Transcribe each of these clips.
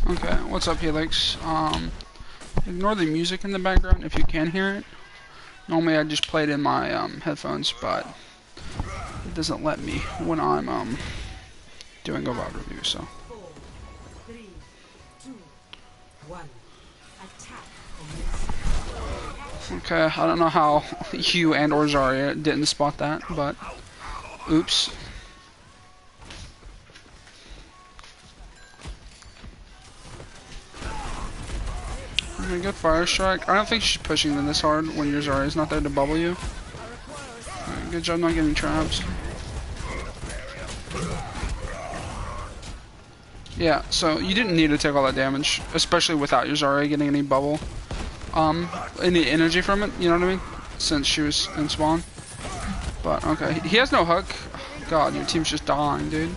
Okay, what's up, Helix? Ignore the music in the background if you can hear it. Normally I just play it in my headphones, but it doesn't let me when I'm doing a VoD review, so. 4, 3, 2, 1. Attack. Okay, I don't know how you and or Zarya didn't spot that, but oops. Okay, good fire strike. I don't think she's pushing them this hard when your Zarya's not there to bubble you. Right, good job not getting trapped. Yeah, so you didn't need to take all that damage, especially without your Zarya getting any bubble. Any energy from it, you know what I mean? Since she was in spawn. But, okay. He has no hook. God, your team's just dying, dude.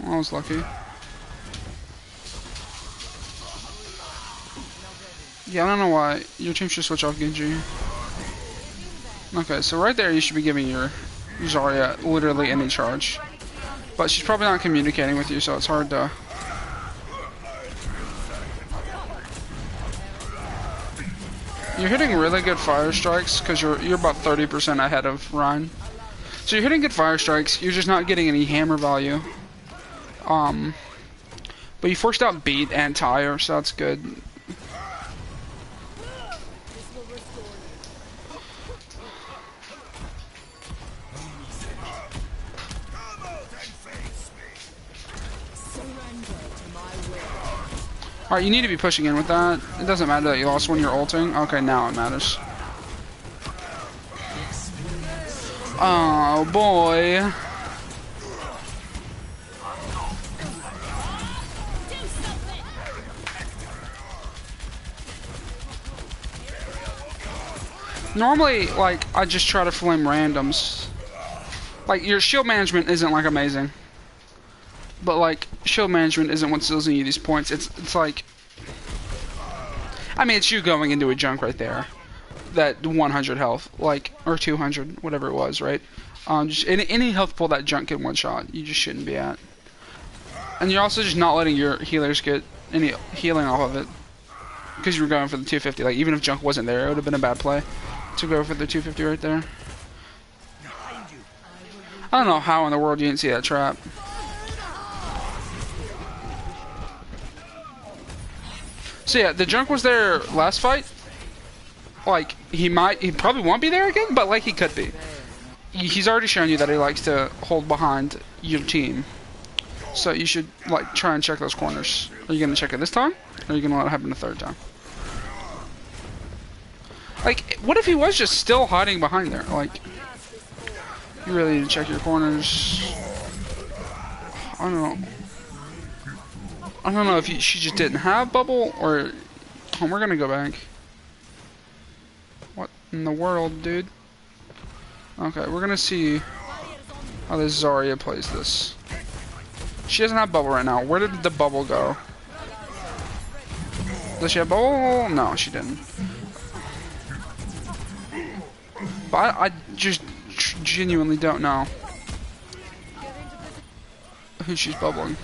I was lucky. Yeah, I don't know why. Your team should switch off Genji. Okay, so right there you should be giving your Zarya literally any charge. But she's probably not communicating with you, so it's hard to... You're hitting really good fire strikes, because you're about 30% ahead of Ryan. So you're hitting good fire strikes, you're just not getting any hammer value. But you forced out beat and tire, so that's good. Alright, you need to be pushing in with that. It doesn't matter that you lost when you're ulting. Okay, now it matters. Oh boy. Normally, like, I just try to flame randoms. Like, your shield management isn't, like, amazing. But, like, shield management isn't what's losing you these points. It's like... I mean, it's you going into a junk right there. That 100 health, like, or 200, whatever it was, right? Just any health pool that junk can one-shot, you just shouldn't be at. And you're also just not letting your healers get any healing off of it. Because you were going for the 250. Like, even if junk wasn't there, it would have been a bad play to go for the 250 right there. I don't know how in the world you didn't see that trap. So yeah, the junk was there last fight. Like, he probably won't be there again, but like he could be. He's already shown you that he likes to hold behind your team. So you should, like, try and check those corners. Are you going to check it this time? Or are you going to let it happen the third time? Like, what if he was just still hiding behind there? Like, you really need to check your corners. I don't know. I don't know if she just didn't have bubble, or... Oh, we're going to go back. What in the world, dude? Okay, we're going to see how this Zarya plays this. She doesn't have bubble right now. Where did the bubble go? Does she have bubble? No, she didn't. But I just genuinely don't know who she's bubbling.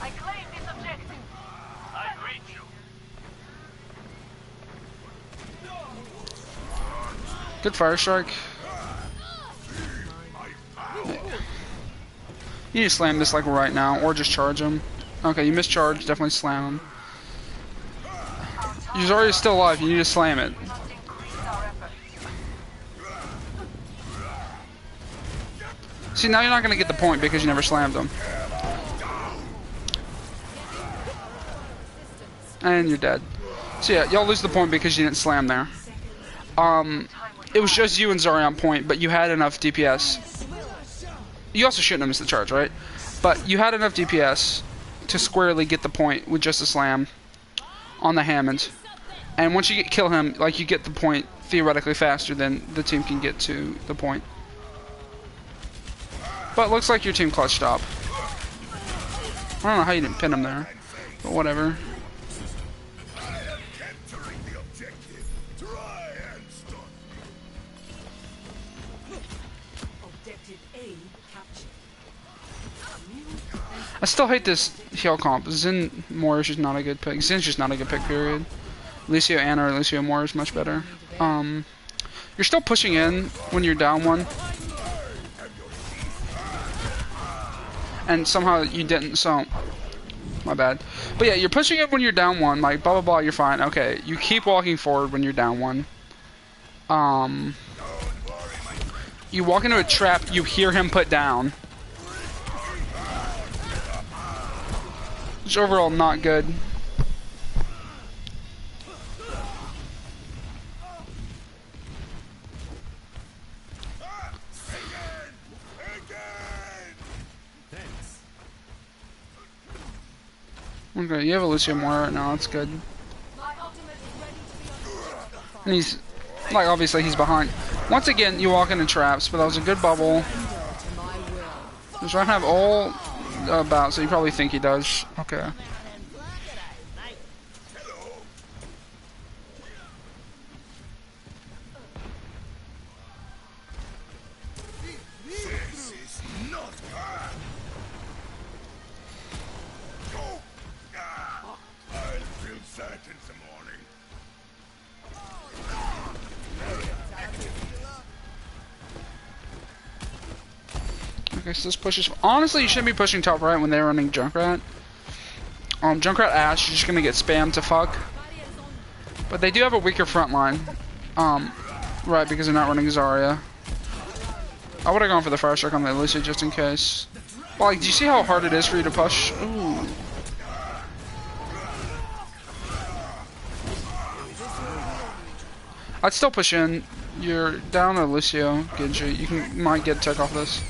I claim this objective. I greet you. Good fire strike. You need to slam this like right now, or just charge him. Okay, you mischarged, definitely slam him. He's already still alive, you need to slam it. See, now you're not going to get the point because you never slammed him. And you're dead. So yeah, y'all lose the point because you didn't slam there. It was just you and Zarya on point, but you had enough DPS. You also shouldn't have missed the charge, right? But you had enough DPS to squarely get the point with just a slam on the Hammond. And once you kill him, like, you get the point theoretically faster than the team can get to the point. But looks like your team clutched up. I don't know how you didn't pin him there, but whatever. I still hate this heal comp. Zen Moore is just not a good pick. Zen's just not a good pick, period. Lucio Anna or Lucio Moore is much better. You're still pushing in when you're down one. And somehow you didn't, so... My bad. But yeah, you're pushing in when you're down one, like, blah blah blah, you're fine. Okay, you keep walking forward when you're down one. You walk into a trap, you hear him put down. Which overall not good. Okay, you have a Lucio Moore right now, that's good. And he's, like, obviously he's behind. Once again, you walk into traps, but that was a good bubble. Does Ryan have all about, so you probably think he does. Okay. Okay, so this pushes. Honestly, you shouldn't be pushing top right when they're running Junkrat. Junkrat Ash, you're just gonna get spammed to fuck. But they do have a weaker front line. Right, because they're not running Zarya. I would have gone for the fire strike on the Lucio just in case. Well, like, do you see how hard it is for you to push? Ooh. I'd still push in. You're down to Lucio, Genji. You might get a tech off this.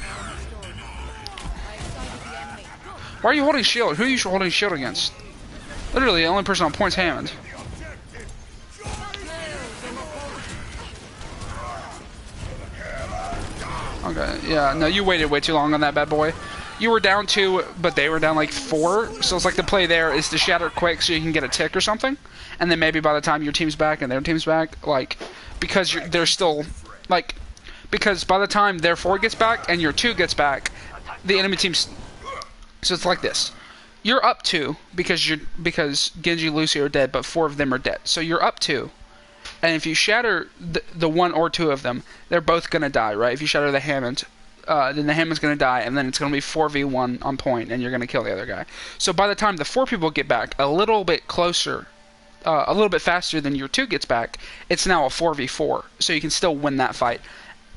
Why are you holding shield? Who are you holding shield against? Literally, the only person on point's Hammond. Okay, yeah, no, you waited way too long on that bad boy. You were down 2, but they were down like 4, so it's like the play there is to shatter quick so you can get a tick or something, and then maybe by the time your team's back and their team's back, like, because they're still, like, because by the time their 4 gets back and your 2 gets back, the enemy team's, so it's like this. You're up 2 because Genji, Lucio are dead, but 4 of them are dead. So you're up 2. And if you shatter the 1 or 2 of them, they're both gonna die, right? If you shatter the Hammond, then the Hammond's gonna die, and then it's gonna be 4v1 on point, and you're gonna kill the other guy. So by the time the 4 people get back, a little bit closer, a little bit faster than your 2 gets back, it's now a 4v4. So you can still win that fight,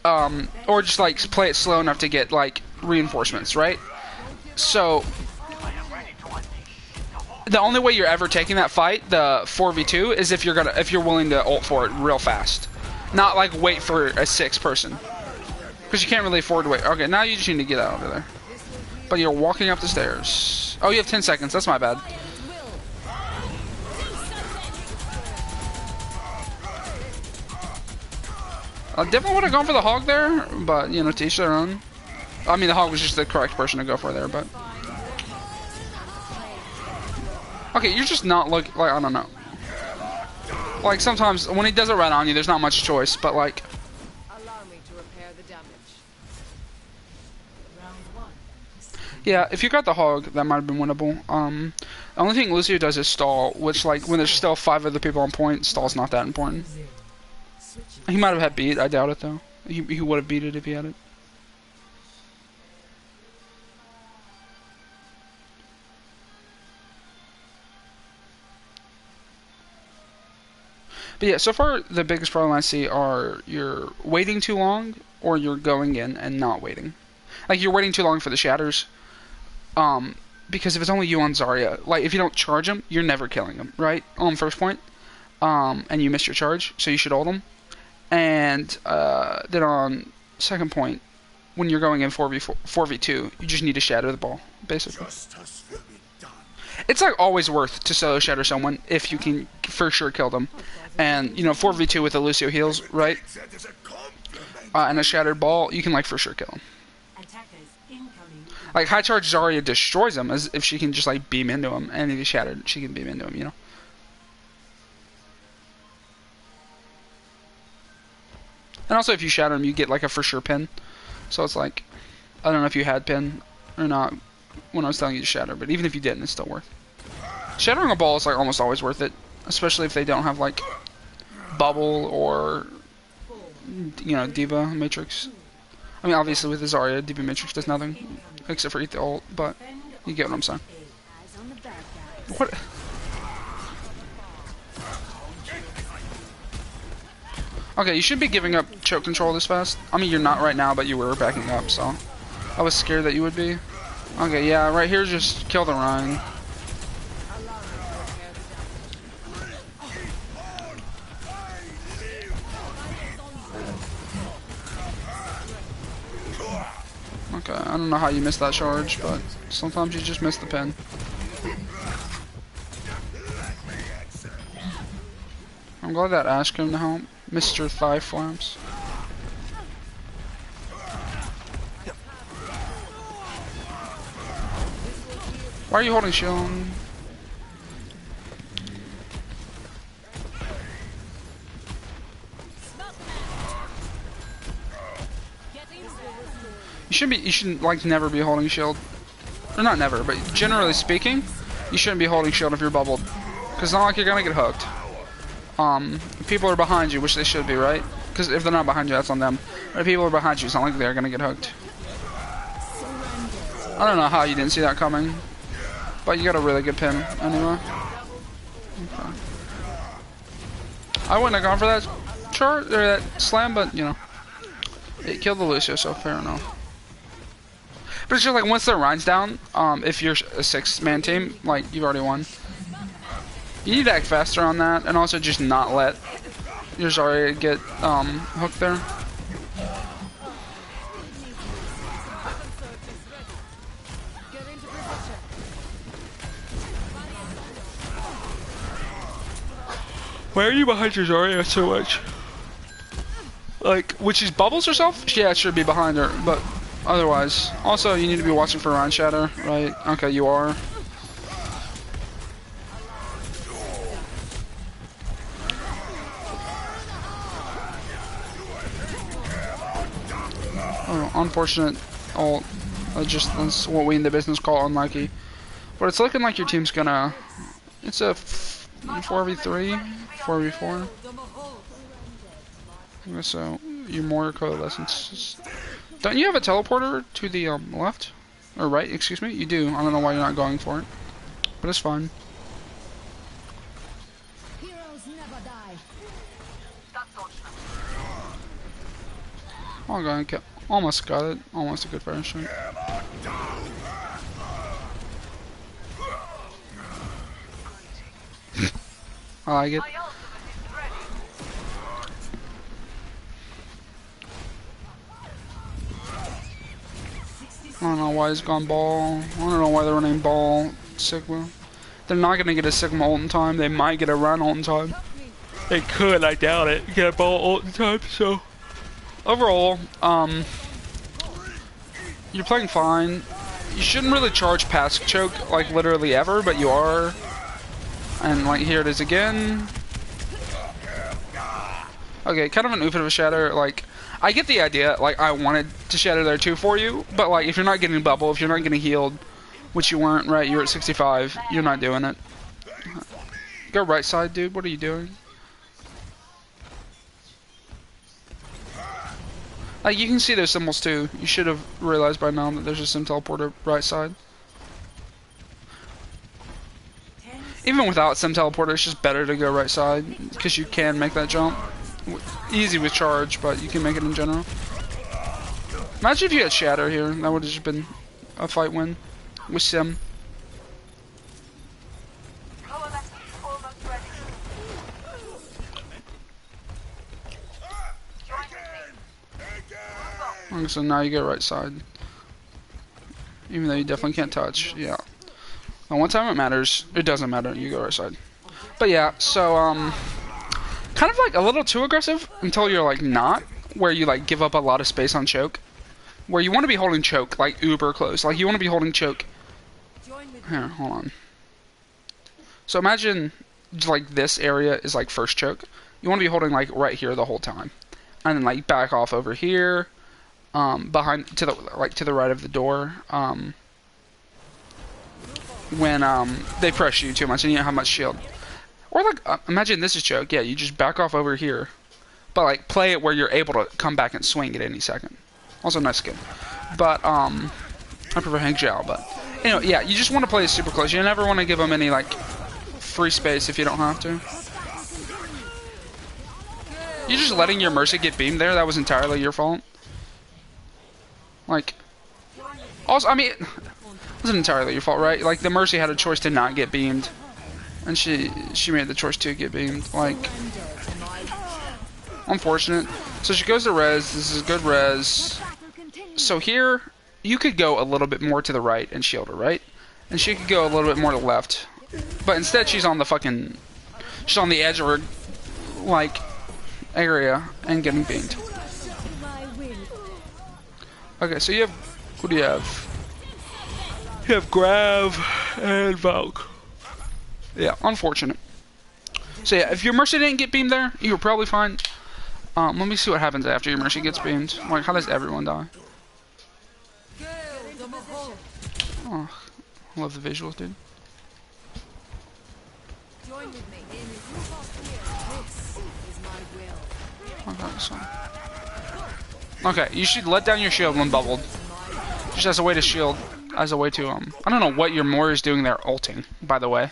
or just like play it slow enough to get like reinforcements, right? So the only way you're ever taking that fight, the 4v2, is if you're willing to ult for it real fast, not like wait for a 6 person, because you can't really afford to wait. Okay, now you just need to get out of there. But you're walking up the stairs. Oh, you have 10 seconds. That's my bad. I definitely would have gone for the hog there, but you know, to each their own. I mean, the hog was just the correct person to go for there, but. Okay, you're just not like, I don't know. Like, sometimes, when he does it right on you, there's not much choice, but like... Allow me to repair the damage. Yeah, if you got the hog, that might have been winnable. The only thing Lucio does is stall, which, like, when there's still 5 other people on point, stall's not that important. He might have had beat, I doubt it, though. He would have beat it if he had it. But yeah, so far the biggest problem I see are you're waiting too long or you're going in and not waiting. Like you're waiting too long for the shatters. Because if it's only you on Zarya, like if you don't charge him, you're never killing him, right? On first point. And you missed your charge, so you should ult him. And then on second point, when you're going in 4v2, you just need to shatter the ball, basically. It's like always worth to solo shatter someone if you can for sure kill them. And, you know, 4v2 with the Lucio heals, right? And a shattered ball, you can, like, for sure kill him. Like, high charge Zarya destroys him as if she can just, like, beam into him. And if he's shattered, she can beam into him, you know? And also, if you shatter him, you get, like, a for sure pin. So it's like, I don't know if you had pin or not. when I was telling you to shatter, but even if you didn't, it's still worth. Shattering a ball is like almost always worth it, especially if they don't have like bubble or Diva Matrix. I mean, obviously with his Zarya, Diva Matrix does nothing except for eat the ult, but you get what I'm saying. What? Okay, you shouldn't be giving up choke control this fast. I mean, you're not right now, but you were backing up, so I was scared that you would be. Okay, yeah, right here, just kill the Rhine. Okay, I don't know how you missed that charge, but sometimes you just miss the pin. I'm glad that Ash came to help. Mr. Thigh Flaps. Why are you holding shield? You shouldn't like never be holding shield. Or not never, but generally speaking, you shouldn't be holding shield if you're bubbled. Cause it's not like you're gonna get hooked. People are behind you, which they should be, right? Because if they're not behind you, that's on them. But if people are behind you, it's not like they're gonna get hooked. I don't know how you didn't see that coming, but you got a really good pin anyway. Okay. I wouldn't have gone for that chart or that slam, but it killed the Lucio, so fair enough. But it's just like once the Rhine's down, if you're a 6-man team, like you've already won. You need to act faster on that, and also just not let your Zarya get hooked there. Why are you behind your Zarya so much? Like, when she bubbles herself, yeah, it should be behind her, but otherwise. Also, you need to be watching for Rhine Shatter, right? Okay, you are. Oh, unfortunate ult. That's what we in the business call unlucky. But it's looking like your team's gonna... It's a 4v3? 4v4? Okay, so, you're more coalescence. Don't you have a teleporter to the left? Or right, excuse me? You do. I don't know why you're not going for it. But it's fine. Oh, God, almost got it. Almost a good fire shot. I like it. I don't know why he's gone ball. I don't know why they're running ball Sigma. They're not gonna get a Sigma ult in time. They might get a run ult in time. They could, I doubt it. Get a ball ult in time, so overall, you're playing fine. You shouldn't really charge past choke like literally ever, but you are. And like here it is again. Okay, kind of an oof of a shatter. Like, I get the idea. Like, I wanted to shatter there too for you, but like if you're not getting bubble, if you're not getting healed, which you weren't, right? You're at 65. You're not doing it. Go right side, dude. What are you doing? Like, you can see those symbols too. You should have realized by now that there's a sim teleporter right side. Even without sim teleporter, it's just better to go right side because you can make that jump. Easy with charge, but you can make it in general. Imagine if you had shatter here. That would have just been a fight win with sim. Okay, so now you go right side. Even though you definitely can't touch, yeah. And one time it matters, it doesn't matter, you go right side. But yeah, so, kind of like a little too aggressive until you're like not, where you like give up a lot of space on choke. Where you want to be holding choke, like uber close. Like you want to be holding choke. Here, hold on. So imagine like this area is like first choke. You want to be holding like right here the whole time. And then like back off over here. Behind to the right of the door, when they press you too much and you don't have much shield. Or like imagine this is choke. Yeah, you just back off over here, but like play it where you're able to come back and swing at any second. Also nice skin. But I prefer Hank Zhao. But anyway, yeah, you just want to play it super close. You never want to give them any like free space if you don't have to. You're just letting your Mercy get beamed there. That was entirely your fault. Like, also, I mean, it wasn't entirely your fault, right? Like, the Mercy had a choice to not get beamed, and she made the choice to get beamed. Like, unfortunate. So she goes to res. This is good res. So here, you could go a little bit more to the right and shield her, right? And she could go a little bit more to the left. But instead, she's on the fucking... She's on the edge of her, like, area and getting beamed. Okay, so you have... Who do you have? You have Grav and Valk. Yeah, unfortunate. So yeah, if your Mercy didn't get beamed there, you were probably fine. Let me see what happens after your Mercy gets beamed. Like, how does everyone die? Oh, I love the visuals, dude. Okay, you should let down your shield when bubbled. Just as a way to shield, as a way to, I don't know what your Moira is doing there ulting, by the way.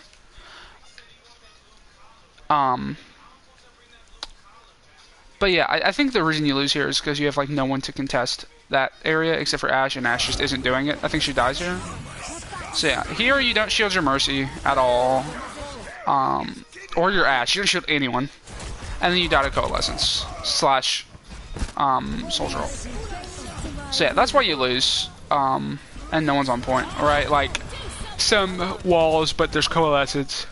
But yeah, I think the reason you lose here is because you have like no one to contest that area except for Ashe, and Ashe just isn't doing it. I think she dies here. So yeah, here you don't shield your Mercy at all. Or your Ashe. You don't shield anyone. And then you die to Coalescence. Slash, Soldier ult. So yeah, that's why you lose. And no one's on point, alright? Like, some walls, but there's Coalescence.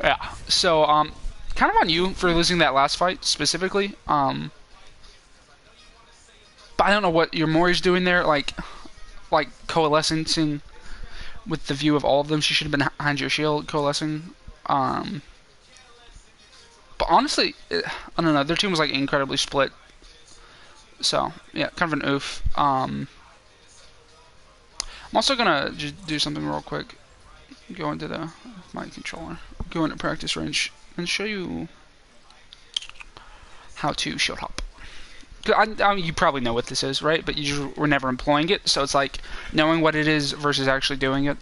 Yeah, so, kind of on you for losing that last fight, specifically. But I don't know what your Mori's doing there, like coalescing with the view of all of them. She should have been behind your shield, coalescing. But honestly, I don't know, their team was like incredibly split. So, yeah, kind of an oof. I'm also gonna just do something real quick. Go into my controller. Go into practice range and show you how to shield hop. I mean, you probably know what this is, right? But you just were never employing it, so it's like knowing what it is versus actually doing it.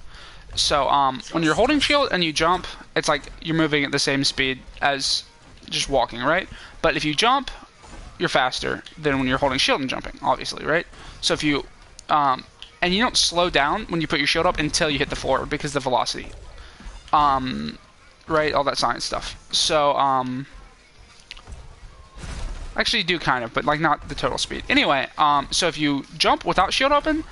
So when you're holding shield and you jump, it's like you're moving at the same speed as just walking, right? But if you jump, you're faster than when you're holding shield and jumping, obviously, right? So if you and you don't slow down when you put your shield up until you hit the floor because of the velocity, right? All that science stuff. So actually, you do kind of, but like not the total speed. Anyway, so if you jump without shield open,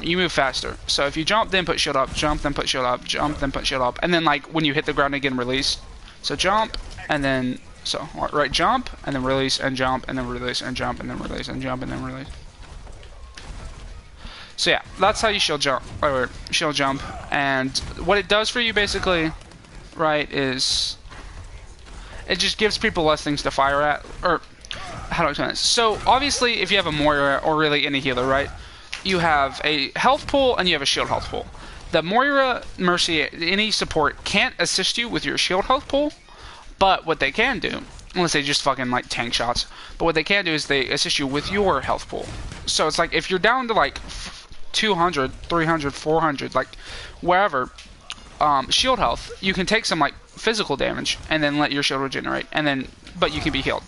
you move faster. So if you jump, then put shield up, jump, then put shield up, jump, then put shield up, and then like when you hit the ground again, release. So jump, and then right, jump, and then release, and jump, and then release, and jump, and then release, and jump, and then release. So yeah, that's how you shield jump, or shield jump, and what it does for you basically, right, is it just gives people less things to fire at, or how do I explain this? So obviously, if you have a Moira or really any healer, right, you have a health pool and you have a shield health pool. The Moira, Mercy, any support can't assist you with your shield health pool, but what they can do, unless they just fucking like tank shots, but what they can do is they assist you with your health pool. So it's like if you're down to like 200, 300, 400, like wherever, shield health, you can take some like physical damage and then let your shield regenerate, and then but you can be healed.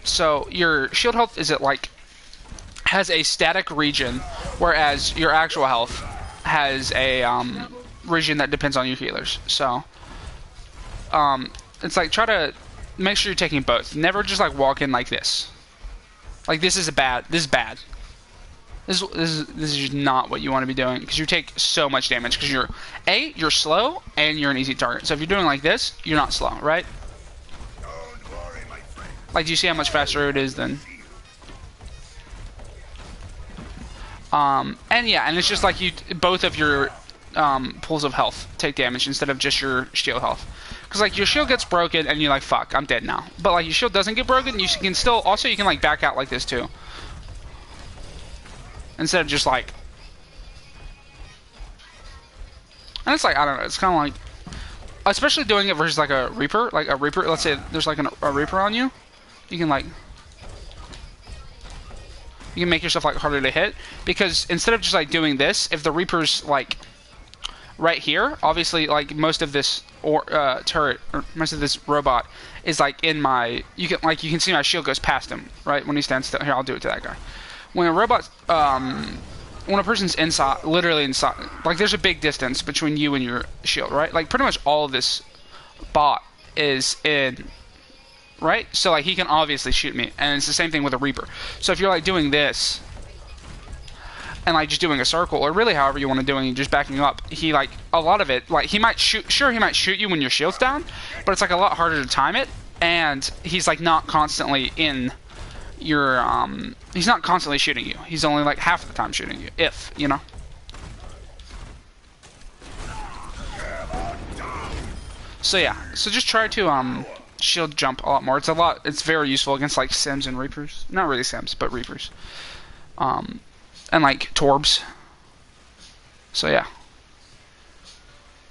So your shield health is has a static region, whereas your actual health has a region that depends on your healers. So it's like try to make sure you're taking both. Never just like walk in like this. Like this is bad. This is bad. This is just not what you want to be doing, because you take so much damage, because you're slow and you're an easy target. So if you're doing like this, you're not slow, right? Like, do you see how much faster it is then? And yeah, and it's just like both of your pools of health take damage instead of just your shield health. Because like your shield gets broken and you're like, fuck, I'm dead now. But like your shield doesn't get broken, you can still, also you can like back out like this too. Instead of just like And it's like, I don't know, it's kind of like, especially doing it versus like a Reaper. Like a Reaper, let's say there's like a Reaper on you. You can like, you can make yourself like harder to hit. Because instead of just like doing this, if the Reaper's like right here, obviously like most of this turret, or most of this robot is like in my, you can see my shield goes past him, right? When he stands still. Here, I'll do it to that guy. When a robot, when a person's inside, literally inside, like there's a big distance between you and your shield, right? Like pretty much all of this bot is in, right? So like he can obviously shoot me, and it's the same thing with a Reaper. So if you're like doing this, and like just doing a circle, or really however you want to do it, and just backing up, he like, a lot of it, like he might shoot, sure he might shoot you when your shield's down, but it's like a lot harder to time it, and he's like not constantly in your, he's not constantly shooting you. He's only like half the time shooting you, if, you know? So yeah, so just try to, shield jump a lot more. It's very useful against like Sims and Reapers. Not really Sims, but Reapers. And like Torbs. So yeah.